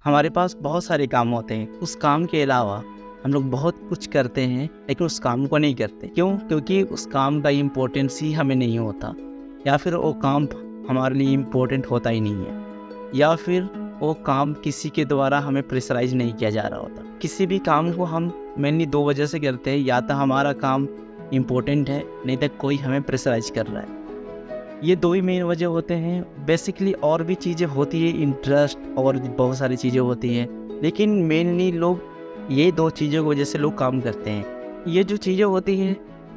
हमारे पास बहुत सारे काम होते हैं, उस काम के अलावा हम लोग बहुत कुछ करते हैं लेकिन उस काम को नहीं करते। क्यों? क्योंकि उस काम का इम्पोर्टेंस ही हमें नहीं होता, या फिर वो काम हमारे लिए इम्पोर्टेंट होता ही नहीं है, या फिर वो काम किसी के द्वारा हमें प्रेशराइज नहीं किया जा रहा होता। किसी भी काम को हम मेनली 2 वजह से करते हैं, या तो हमारा काम इम्पोर्टेंट है, नहीं तो कोई हमें प्रेशराइज कर रहा है। ये 2 ही मेन वजह होते हैं। बेसिकली और भी चीज़ें होती है, इंटरेस्ट और बहुत सारी चीज़ें होती हैं, लेकिन मेनली लोग ये 2 चीज़ों की वजह से लोग काम करते हैं। ये जो चीज़ें होती हैं,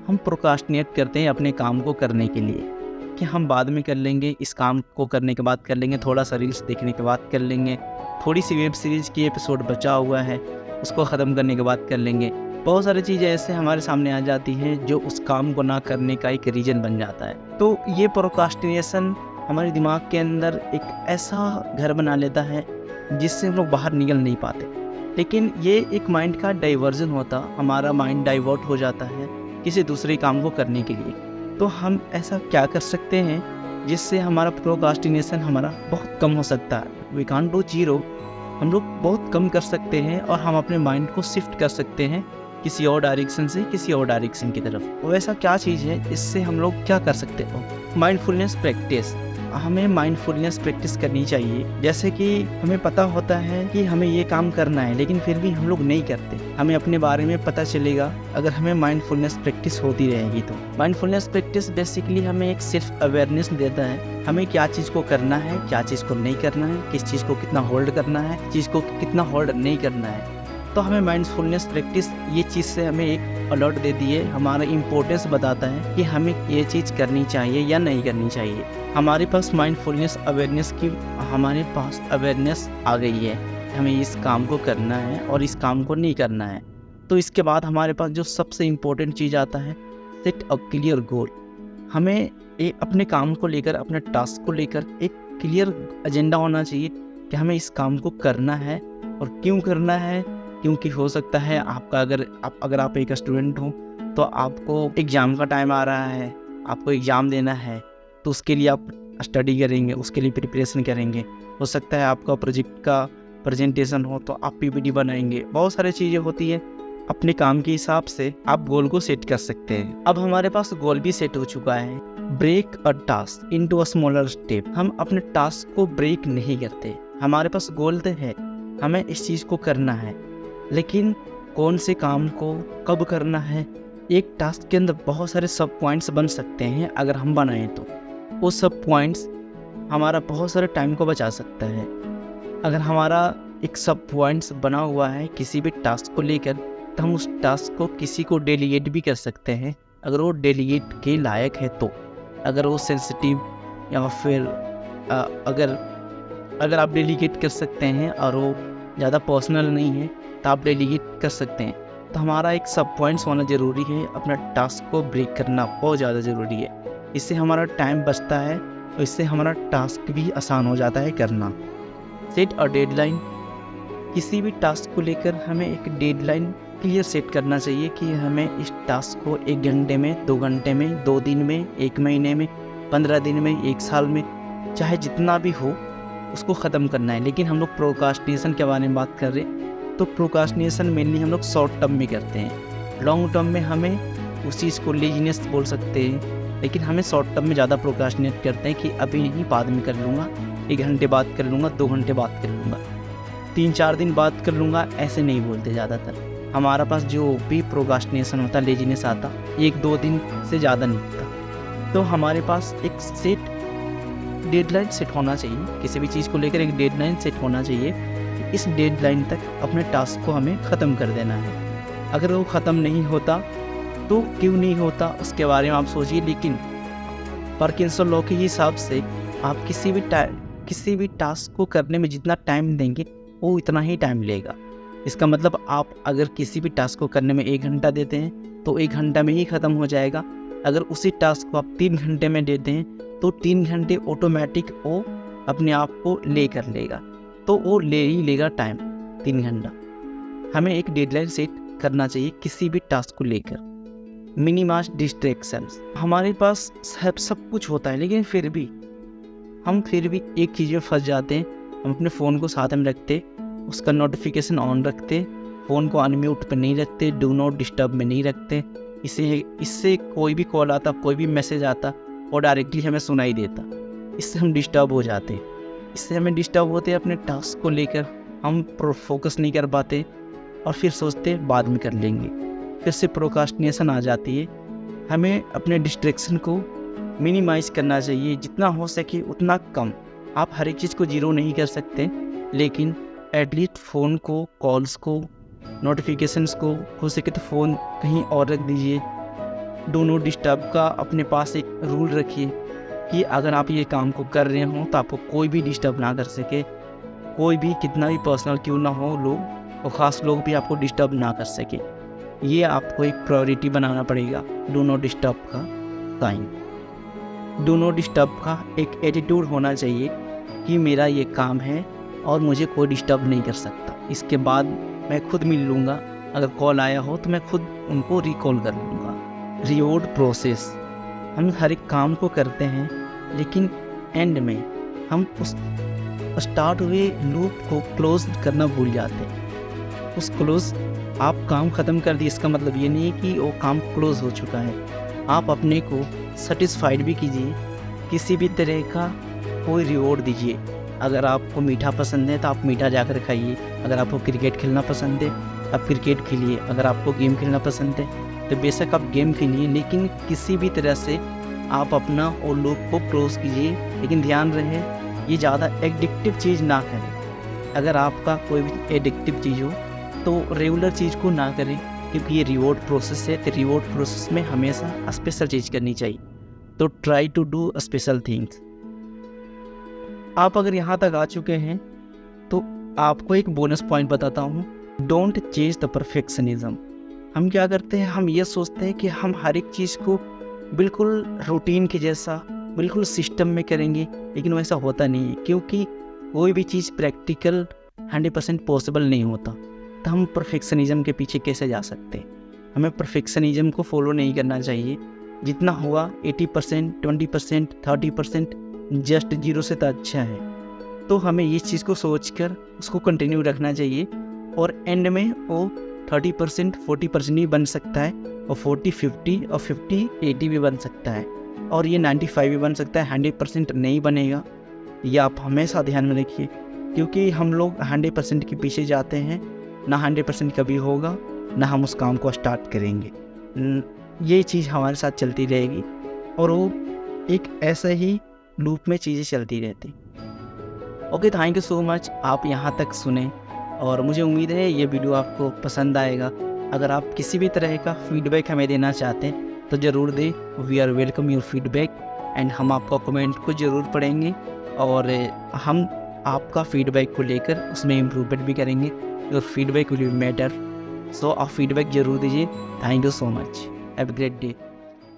हम प्रोक्रास्टिनेट करते हैं अपने काम को करने के लिए, कि हम बाद में कर लेंगे, इस काम को करने के बाद कर लेंगे, थोड़ा सा रील्स देखने के बाद कर लेंगे, थोड़ी सी वेब सीरीज़ की एपिसोड बचा हुआ है उसको ख़त्म करने के बाद कर लेंगे। बहुत सारी चीज़ें ऐसे हमारे सामने आ जाती हैं जो उस काम को ना करने का एक रीज़न बन जाता है। तो ये प्रोक्रास्टिनेशन हमारे दिमाग के अंदर एक ऐसा घर बना लेता है जिससे हम लोग बाहर निकल नहीं पाते। लेकिन ये एक माइंड का डाइवर्जन होता, हमारा माइंड डाइवर्ट हो जाता है किसी दूसरे काम को करने के लिए। तो हम ऐसा क्या कर सकते हैं जिससे हमारा प्रोक्रास्टिनेशन हमारा बहुत कम हो सकता है? वी कांट डू जीरो, हम लोग बहुत कम कर सकते हैं और हम अपने माइंड को शिफ्ट कर सकते हैं किसी और डायरेक्शन से किसी और डायरेक्शन की तरफ। वो ऐसा क्या चीज़ है, इससे हम लोग क्या कर सकते हो? Mindfulness practice. हमें माइंडफुलनेस प्रैक्टिस करनी चाहिए। जैसे कि हमें पता होता है कि हमें ये काम करना है, लेकिन फिर भी हम लोग नहीं करते। हमें अपने बारे में पता चलेगा अगर हमें माइंडफुलनेस प्रैक्टिस होती रहेगी तो। माइंडफुलनेस प्रैक्टिस बेसिकली हमें एक सेल्फ अवेयरनेस देता है, हमें क्या चीज़ को करना है, क्या चीज़ को नहीं करना है, किस चीज़ को कितना होल्ड करना है, चीज़ को कितना होल्ड नहीं करना है। तो हमें माइंडफुलनेस प्रैक्टिस ये चीज़ से हमें एक अलर्ट देती है, हमारा इम्पोर्टेंस बताता है कि हमें ये चीज़ करनी चाहिए या नहीं करनी चाहिए। हमारे पास माइंडफुलनेस अवेयरनेस की हमारे पास अवेयरनेस आ गई है, हमें इस काम को करना है और इस काम को नहीं करना है। तो इसके बाद हमारे पास जो सबसे इम्पोर्टेंट चीज़ आता है, सेट अ क्लियर गोल। हमें अपने काम को लेकर, अपने टास्क को लेकर एक क्लियर एजेंडा होना चाहिए कि हमें इस काम को करना है और क्यों करना है। क्योंकि हो सकता है आपका अगर आप एक स्टूडेंट हो तो आपको एग्ज़ाम का टाइम आ रहा है, आपको एग्ज़ाम देना है, तो उसके लिए आप स्टडी करेंगे, उसके लिए प्रिपरेशन करेंगे। हो सकता है आपका प्रोजेक्ट का प्रेजेंटेशन हो तो आप पीपीटी बनाएंगे। बहुत सारी चीज़ें होती हैं, अपने काम के हिसाब से आप गोल को सेट कर सकते हैं। अब हमारे पास गोल भी सेट हो चुका है। Break a task into a smaller step. हम अपने टास्क को ब्रेक नहीं करते। हमारे पास गोल तो है, हमें इस चीज़ को करना है, लेकिन कौन से काम को कब करना है। एक टास्क के अंदर बहुत सारे सब पॉइंट्स बन सकते हैं, अगर हम बनाएं तो वो सब पॉइंट्स हमारा बहुत सारे टाइम को बचा सकता है। अगर हमारा एक सब पॉइंट्स बना हुआ है किसी भी टास्क को लेकर, तो हम उस टास्क को किसी को डेलीगेट भी कर सकते हैं, अगर वो डेलीगेट के लायक है तो। अगर वो सेंसिटिव या फिर अगर आप डेलीगेट कर सकते हैं और वो ज़्यादा पर्सनल नहीं है तो आप डेलीगेट कर सकते हैं। तो हमारा एक सब पॉइंट्स होना ज़रूरी है, अपना टास्क को ब्रेक करना बहुत ज़्यादा ज़रूरी है। इससे हमारा टाइम बचता है और इससे हमारा टास्क भी आसान हो जाता है करना। Set a deadline. किसी भी टास्क को लेकर हमें एक डेडलाइन क्लियर सेट करना चाहिए कि हमें इस टास्क को 1 घंटे में, 2 घंटे में, 2 दिन में, 1 महीने में, 15 दिन में, 1 साल में, चाहे जितना भी हो उसको ख़त्म करना है। लेकिन हम लोग प्रोक्रास्टिनेशन के बारे में बात कर रहे हैं, तो प्रोक्रास्टिनेशन मेनली हम लोग शॉर्ट टर्म में करते हैं। लॉन्ग टर्म में हमें उस चीज़ को लेजीनेस बोल सकते हैं, लेकिन हमें शॉर्ट टर्म में ज़्यादा प्रोक्रास्टिनेट करते हैं कि अभी नहीं, बाद में कर लूँगा, 1 घंटे बाद कर लूँगा, 2 घंटे बाद कर लूँगा, 3-4 दिन बाद कर लूँगा, ऐसे नहीं बोलते ज़्यादातर। हमारा पास जो भी प्रोक्रास्टिनेशन होता, लेजीनेस आता, 1-2 दिन से ज़्यादा नहीं होता। तो हमारे पास एक सेट डेडलाइन सेट होना चाहिए, किसी भी चीज़ को लेकर एक डेडलाइन सेट होना चाहिए। इस डेडलाइन तक अपने टास्क को हमें ख़त्म कर देना है। अगर वो ख़त्म नहीं होता तो क्यों नहीं होता उसके बारे में आप सोचिए। लेकिन पार्किंसन लॉ के हिसाब से आप किसी भी टास्क को करने में जितना टाइम देंगे वो इतना ही टाइम लेगा। इसका मतलब आप अगर किसी भी टास्क को करने में 1 घंटा देते हैं तो 1 घंटा में ही ख़त्म हो जाएगा। अगर उसी टास्क को आप 3 घंटे में देते हैं तो 3 घंटे ऑटोमेटिक वो अपने आप को ले कर लेगा, तो वो ले ही लेगा टाइम 3 घंटा। हमें एक डेडलाइन सेट करना चाहिए किसी भी टास्क को लेकर। Minimise distractions. हमारे पास सब कुछ होता है, लेकिन फिर भी एक चीज़ में फंस जाते हैं। हम अपने फ़ोन को साथ में रखते उसका नोटिफिकेशन ऑन रखते, फ़ोन को अनम्यूट पे नहीं रखते, डू नॉट डिस्टर्ब में नहीं रखते। इससे कोई भी कॉल आता, कोई भी मैसेज आता और डायरेक्टली हमें सुनाई देता। इससे हम डिस्टर्ब हो जाते, इससे हमें डिस्टर्ब होते अपने टास्क को लेकर, हम फोकस नहीं कर पाते और फिर सोचते बाद में कर लेंगे, फिर से प्रोक्रास्टिनेशन आ जाती है। हमें अपने डिस्ट्रैक्शन को मिनिमाइज़ करना चाहिए, जितना हो सके उतना कम। आप हर एक चीज़ को ज़ीरो नहीं कर सकते, लेकिन एटलीस्ट फ़ोन को, कॉल्स को, नोटिफिकेशंस को हो सके तो फ़ोन कहीं और रख दीजिए। डू नॉट डिस्टर्ब का अपने पास एक रूल रखिए कि अगर आप ये काम को कर रहे हो तो आपको कोई भी डिस्टर्ब ना कर सके, कोई भी कितना भी पर्सनल क्यों ना हो लोग, और ख़ास लोग भी आपको डिस्टर्ब ना कर सके। ये आपको एक प्रायोरिटी बनाना पड़ेगा डू नॉट डिस्टर्ब का टाइम। डू नॉट डिस्टर्ब का एक एटीट्यूड होना चाहिए कि मेरा ये काम है और मुझे कोई डिस्टर्ब नहीं कर सकता। इसके बाद मैं खुद मिल लूँगा, अगर कॉल आया हो तो मैं खुद उनको रिकॉल कर लूँगा। रिवॉर्ड प्रोसेस, हम हर एक काम को करते हैं लेकिन एंड में हम उस स्टार्ट हुए लूप को क्लोज करना भूल जाते हैं। उस क्लोज, आप काम ख़त्म कर दिए इसका मतलब ये नहीं है कि वो काम क्लोज हो चुका है। आप अपने को सेटिस्फाइड भी कीजिए, किसी भी तरह का कोई रिवॉर्ड दीजिए। अगर आपको मीठा पसंद है तो आप मीठा जाकर खाइए, अगर आपको क्रिकेट खेलना पसंद है आप क्रिकेट खेलिए, अगर आपको गेम खेलना पसंद है तो बेशक आप गेम खेलिए, लेकिन किसी भी तरह से आप अपना और लूप को क्लोज कीजिए। लेकिन ध्यान रहे ये ज़्यादा एडिक्टिव चीज़ ना करें। अगर आपका कोई भी एडिक्टिव चीज़ हो तो रेगुलर चीज़ को ना करें, क्योंकि ये रिवॉर्ड प्रोसेस है। तो रिवॉर्ड प्रोसेस में हमेशा स्पेशल चीज़ करनी चाहिए, तो try to do special things. आप अगर यहाँ तक आ चुके हैं तो आपको एक बोनस पॉइंट बताता हूँ, डोंट चेज द परफेक्शनिज्म। हम क्या करते हैं, हम ये सोचते हैं कि हम हर एक चीज़ को बिल्कुल रूटीन के जैसा, बिल्कुल सिस्टम में करेंगे, लेकिन वैसा होता नहीं है, क्योंकि कोई भी चीज़ प्रैक्टिकल 100% पॉसिबल नहीं होता। तो हम परफेक्शनिज्म के पीछे कैसे जा सकते हैं? हमें परफेक्शनिज्म को फॉलो नहीं करना चाहिए। जितना हुआ 80%, 20%, 30% जस्ट 0 से तो अच्छा है। तो हमें इस चीज़ को सोचकर उसको कंटिन्यू रखना चाहिए, और एंड में वो 30%, 40% भी बन सकता है, और 40-50 और 50-80 भी बन सकता है, और ये 95 भी बन सकता है। 100% नहीं बनेगा, ये आप हमेशा ध्यान में रखिए, क्योंकि हम लोग 100% के पीछे जाते हैं, ना 100% कभी होगा, ना हम उस काम को स्टार्ट करेंगे। ये चीज़ हमारे साथ चलती रहेगी, और वो एक ऐसा ही लूप में चीज़ें चलती रहती। Okay, thank you so much, आप यहाँ तक सुने, और मुझे उम्मीद है ये वीडियो आपको पसंद आएगा। अगर आप किसी भी तरह का फीडबैक हमें देना चाहते हैं तो ज़रूर दें, we are welcome your feedback, and हम आपका कमेंट को ज़रूर पढ़ेंगे, और हम आपका फीडबैक को लेकर उसमें इम्प्रूवमेंट भी करेंगे। Your feedback will be matter, so आप फीडबैक ज़रूर दीजिए। Thank you so much, have a great day.